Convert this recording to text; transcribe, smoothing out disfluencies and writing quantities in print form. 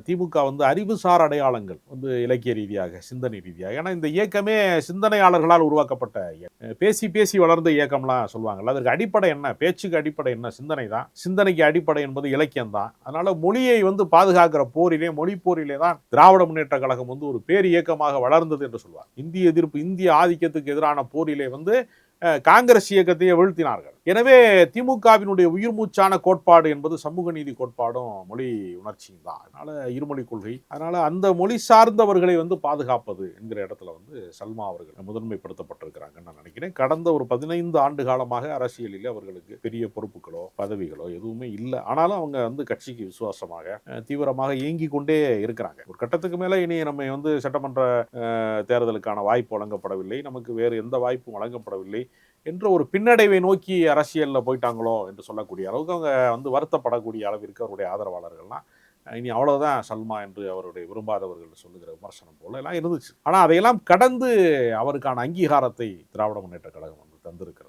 திமுக வந்து அறிவுசார் அடையாளங்கள் வந்து இலக்கிய ரீதியாக, சிந்தனை ரீதியாக. ஏன்னா இந்த இயக்கமே சிந்தனையாளர்களால் உருவாக்கப்பட்ட பேசி பேசி வளர்ந்த இயக்கம்லாம் சொல்லுவாங்கல்ல. அதற்கு அடிப்படை என்ன? பேச்சுக்கு அடிப்படை என்ன? சிந்தனை தான். சிந்தனைக்கு அடிப்படை என்பது இலக்கியம் தான். அதனால மொழியை வந்து பாதுகாக்கிற போரிலே, மொழி போரிலே தான் திராவிட முன்னேற்ற கழகம் வந்து ஒரு பேர் இயக்கமாக வளர்ந்தது என்று சொல்வார். இந்திய எதிர்ப்பு, இந்திய ஆதிக்கத்துக்கு எதிரான போரிலே வந்து காங்கிரஸ் இயக்கத்தையே வீழ்த்தினார்கள். எனவே திமுகவினுடைய உயிர் மூச்சான கோட்பாடு என்பது சமூக நீதி கோட்பாடும் மொழி உணர்ச்சியும் தான். அதனால இருமொழி கொள்கை. அதனால அந்த மொழி சார்ந்தவர்களை வந்து பாதுகாப்பது என்கிற இடத்துல வந்து சல்மா அவர்கள் முதன்மைப்படுத்தப்பட்டிருக்கிறாங்கன்னு நான் நினைக்கிறேன். கடந்த ஒரு 15 ஆண்டு காலமாக அரசியலில் அவர்களுக்கு பெரிய பொறுப்புகளோ பதவிகளோ எதுவுமே இல்லை. ஆனாலும் அவங்க வந்து கட்சிக்கு விசுவாசமாக தீவிரமாக இயங்கி கொண்டே இருக்கிறாங்க. ஒரு கட்டத்துக்கு மேல இனி நம்ம வந்து சட்டமன்ற தேர்தலுக்கான வாய்ப்பு வழங்கப்படவில்லை, நமக்கு வேறு எந்த வாய்ப்பும் வழங்கப்படவில்லை என்ற ஒரு பின்னடைவை நோக்கி அரசியலில் போயிட்டாங்களோ என்று சொல்லக்கூடிய அளவுக்கு அவங்க வந்து வருத்தப்படக்கூடிய அளவிற்கு அவருடைய ஆதரவாளர்கள்லாம் இனி அவ்வளவுதான் சல்மா என்று அவருடைய விரும்பாதவர்கள் சொல்லுகிற விமர்சனம் போல எல்லாம் இருந்துச்சு. ஆனால் அதையெல்லாம் கடந்து அவருக்கான அங்கீகாரத்தை திராவிட முன்னேற்ற கழகம் வந்து தந்திருக்கிறது.